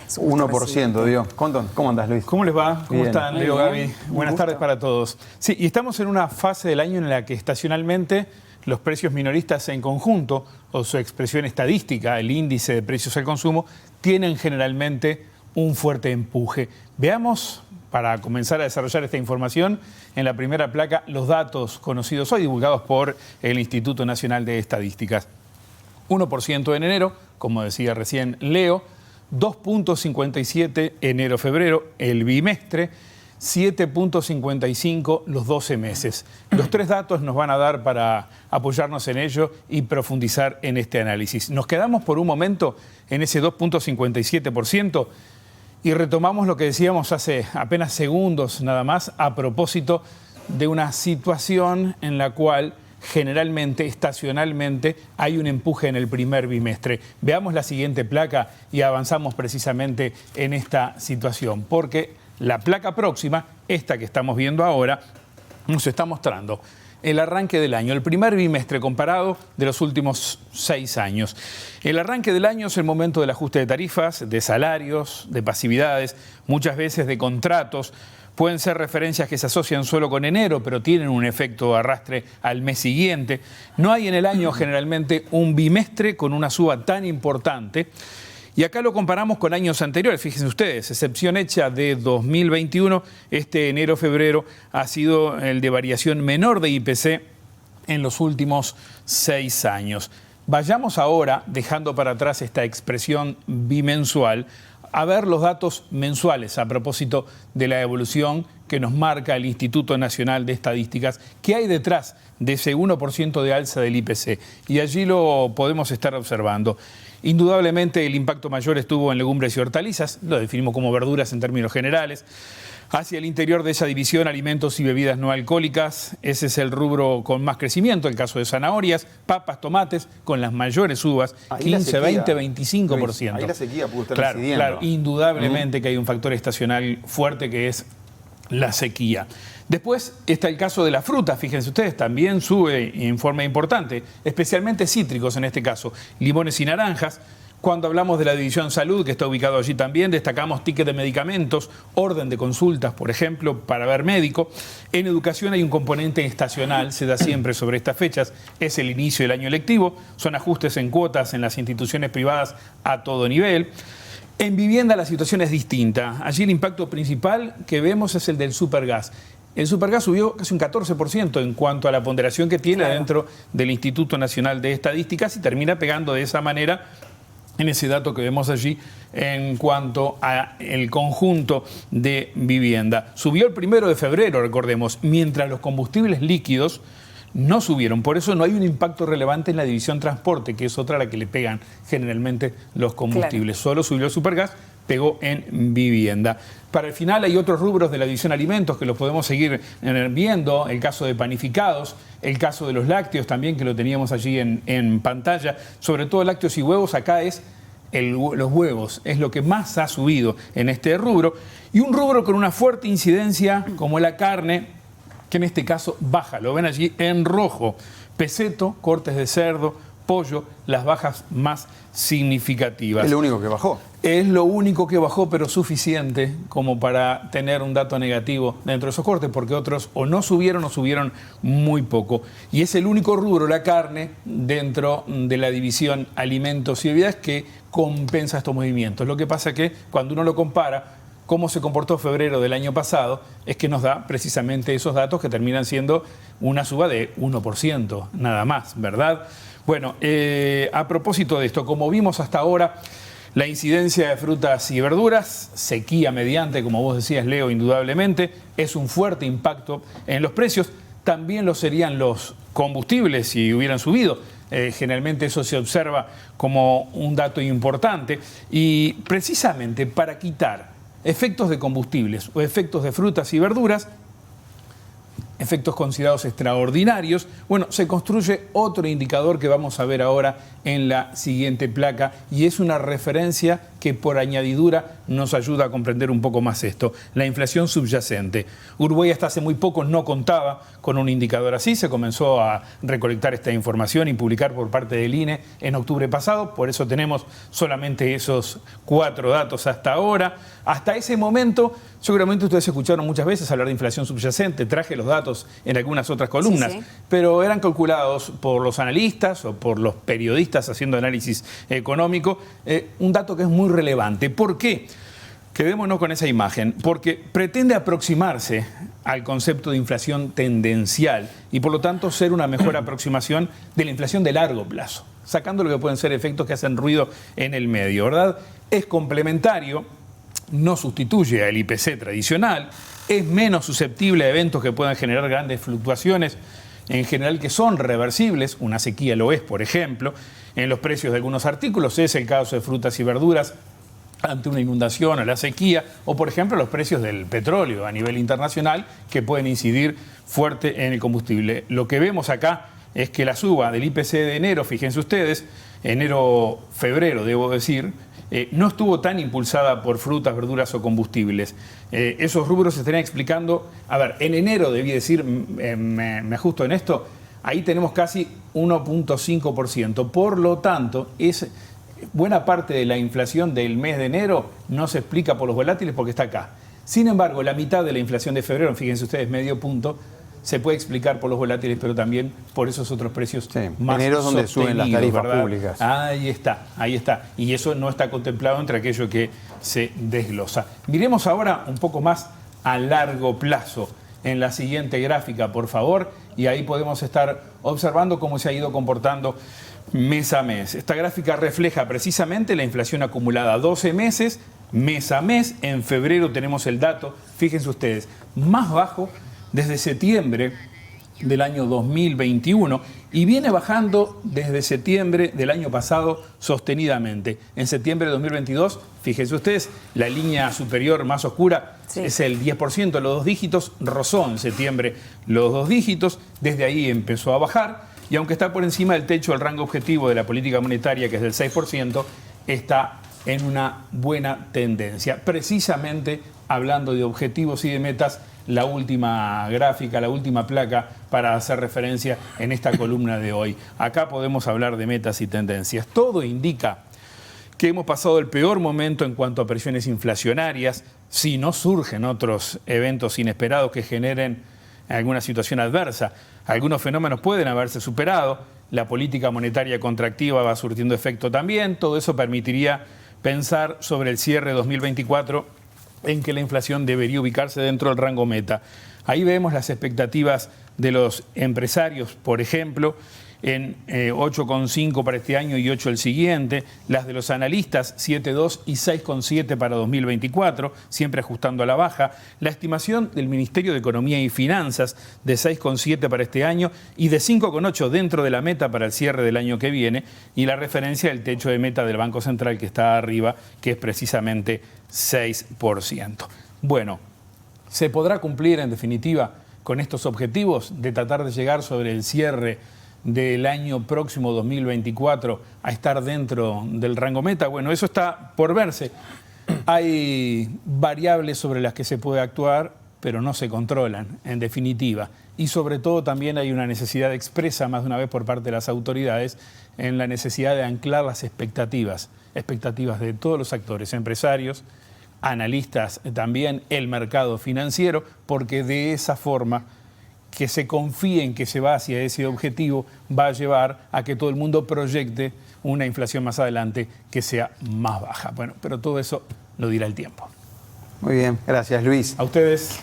1%, Dios. ¿Cómo andás, Luis? ¿Cómo les va? ¿Cómo Bien. están, Leo, Gaby? Buenas tardes para todos. Sí, y estamos en una fase del año en la que estacionalmente los precios minoristas en conjunto, o su expresión estadística, el índice de precios al consumo, tienen generalmente un fuerte empuje. Veamos, para comenzar a desarrollar esta información, en la primera placa los datos conocidos hoy, divulgados por el Instituto Nacional de Estadísticas. 1% en enero, como decía recién Leo, 2.57 enero-febrero, el bimestre, 7.55 los 12 meses. Los tres datos nos van a dar para apoyarnos en ello y profundizar en este análisis. Nos quedamos por un momento en ese 2.57% y retomamos lo que decíamos hace apenas segundos nada más a propósito de una situación en la cual generalmente, estacionalmente, hay un empuje en el primer bimestre. Veamos la siguiente placa y avanzamos precisamente en esta situación, porque la placa próxima, esta que estamos viendo ahora, nos está mostrando el arranque del año, el primer bimestre comparado de los últimos 6 años. El arranque del año es el momento del ajuste de tarifas, de salarios, de pasividades, muchas veces de contratos. Pueden ser referencias que se asocian solo con enero, pero tienen un efecto arrastre al mes siguiente. No hay en el año generalmente un bimestre con una suba tan importante. Y acá lo comparamos con años anteriores, fíjense ustedes, excepción hecha de 2021, este enero-febrero ha sido el de variación menor de IPC en los últimos 6 años. Vayamos ahora, dejando para atrás esta expresión bimensual, a ver los datos mensuales a propósito de la evolución que nos marca el Instituto Nacional de Estadísticas. ¿Qué hay detrás de ese 1% de alza del IPC? Y allí lo podemos estar observando. Indudablemente el impacto mayor estuvo en legumbres y hortalizas, lo definimos como verduras en términos generales. Hacia el interior de esa división, alimentos y bebidas no alcohólicas, ese es el rubro con más crecimiento, el caso de zanahorias, papas, tomates, con las mayores subas, 15, 20, 25%. Ahí la sequía pudo estar claro, incidiendo. claro, indudablemente que hay un factor estacional fuerte que es la sequía. Después está el caso de la fruta, fíjense ustedes, también sube en forma importante, especialmente cítricos en este caso, limones y naranjas. Cuando hablamos de la división salud, que está ubicado allí también, destacamos ticket de medicamentos, orden de consultas, por ejemplo, para ver médico. En educación hay un componente estacional, se da siempre sobre estas fechas, es el inicio del año lectivo, son ajustes en cuotas en las instituciones privadas a todo nivel. En vivienda la situación es distinta. Allí el impacto principal que vemos es el del supergas. El supergas subió casi un 14% en cuanto a la ponderación que tiene dentro del Instituto Nacional de Estadísticas y termina pegando de esa manera en ese dato que vemos allí en cuanto al conjunto de vivienda. Subió el 1 de febrero, recordemos, mientras los combustibles líquidos no subieron. Por eso no hay un impacto relevante en la división transporte, que es otra a la que le pegan generalmente los combustibles. Solo subió el supergas, pegó en vivienda. Para el final hay otros rubros de la división alimentos que los podemos seguir viendo, el caso de panificados, el caso de los lácteos también, que lo teníamos allí en pantalla, sobre todo lácteos y huevos, acá es los huevos, es lo que más ha subido en este rubro, y un rubro con una fuerte incidencia como la carne, que en este caso baja, lo ven allí en rojo, peseto, cortes de cerdo, pollo, las bajas más significativas. Es lo único que bajó. Es lo único que bajó, pero suficiente como para tener un dato negativo dentro de esos cortes, porque otros o no subieron o subieron muy poco. Y es el único rubro, la carne, dentro de la división alimentos y bebidas que compensa estos movimientos. Lo que pasa que cuando uno lo compara, cómo se comportó febrero del año pasado, es que nos da precisamente esos datos que terminan siendo una suba de 1%, nada más, ¿verdad? Bueno, a propósito de esto, como vimos hasta ahora, la incidencia de frutas y verduras, sequía mediante, como vos decías, Leo, indudablemente, es un fuerte impacto en los precios. También lo serían los combustibles si hubieran subido. Generalmente eso se observa como un dato importante. Y precisamente para quitar efectos de combustibles o efectos de frutas y verduras, efectos considerados extraordinarios, bueno, se construye otro indicador que vamos a ver ahora en la siguiente placa y es una referencia que por añadidura nos ayuda a comprender un poco más esto. La inflación subyacente. Uruguay hasta hace muy poco no contaba con un indicador así, se comenzó a recolectar esta información y publicar por parte del INE en octubre pasado, por eso tenemos solamente esos 4 datos hasta ahora. Hasta ese momento, seguramente ustedes escucharon muchas veces hablar de inflación subyacente, traje los datos en algunas otras columnas, Sí, sí. pero eran calculados por los analistas o por los periodistas haciendo análisis económico, un dato que es muy relevante. ¿Por qué? Quedémonos con esa imagen, porque pretende aproximarse al concepto de inflación tendencial y por lo tanto ser una mejor aproximación de la inflación de largo plazo, sacando lo que pueden ser efectos que hacen ruido en el medio, ¿verdad? Es complementario, no sustituye al IPC tradicional, es menos susceptible a eventos que puedan generar grandes fluctuaciones, en general que son reversibles, una sequía lo es, por ejemplo, en los precios de algunos artículos, es el caso de frutas y verduras ante una inundación o la sequía, o por ejemplo los precios del petróleo a nivel internacional que pueden incidir fuerte en el combustible. Lo que vemos acá es que la suba del IPC de enero, fíjense ustedes, enero-febrero debo decir, no estuvo tan impulsada por frutas, verduras o combustibles. Esos rubros se estarían explicando, a ver, en enero debí decir, me ajusto en esto, ahí tenemos casi 1.5%, por lo tanto, buena parte de la inflación del mes de enero no se explica por los volátiles porque está acá. Sin embargo, la mitad de la inflación de febrero, fíjense ustedes, medio punto, se puede explicar por los volátiles, pero también por esos otros precios más enero es donde suben las tarifas ¿verdad? públicas. Ahí está. Y eso no está contemplado entre aquello que se desglosa. Miremos ahora un poco más a largo plazo en la siguiente gráfica, por favor, y ahí podemos estar observando cómo se ha ido comportando mes a mes. Esta gráfica refleja precisamente la inflación acumulada 12 meses, mes a mes. En febrero tenemos el dato, fíjense ustedes, más bajo desde septiembre del año 2021 y viene bajando desde septiembre del año pasado sostenidamente. En septiembre de 2022, fíjense ustedes, la línea superior más oscura es el 10%, los 2 dígitos, rozó en septiembre los 2 dígitos, desde ahí empezó a bajar y aunque está por encima del techo del rango objetivo de la política monetaria, que es del 6%, está en una buena tendencia. Precisamente hablando de objetivos y de metas, la última gráfica, la última placa para hacer referencia en esta columna de hoy. Acá podemos hablar de metas y tendencias. Todo indica que hemos pasado el peor momento en cuanto a presiones inflacionarias, si no surgen otros eventos inesperados que generen alguna situación adversa. Algunos fenómenos pueden haberse superado, la política monetaria contractiva va surtiendo efecto también, todo eso permitiría pensar sobre el cierre 2024 en que la inflación debería ubicarse dentro del rango meta. Ahí vemos las expectativas de los empresarios, por ejemplo, en 8,5 para este año y 8 el siguiente, las de los analistas 7,2 y 6,7 para 2024, siempre ajustando a la baja, la estimación del Ministerio de Economía y Finanzas de 6,7 para este año y de 5,8 dentro de la meta para el cierre del año que viene, y la referencia del techo de meta del Banco Central que está arriba, que es precisamente 6%. Bueno, ¿se podrá cumplir en definitiva con estos objetivos de tratar de llegar sobre el cierre del año próximo 2024 a estar dentro del rango meta? Bueno, eso está por verse. Hay variables sobre las que se puede actuar, pero no se controlan, en definitiva. Y sobre todo también hay una necesidad expresa más de una vez por parte de las autoridades en la necesidad de anclar las expectativas de todos los actores, empresarios, analistas, también el mercado financiero, porque de esa forma que se confíe en que se va hacia ese objetivo va a llevar a que todo el mundo proyecte una inflación más adelante que sea más baja. Bueno, pero todo eso lo dirá el tiempo. Muy bien, gracias Luis. A ustedes.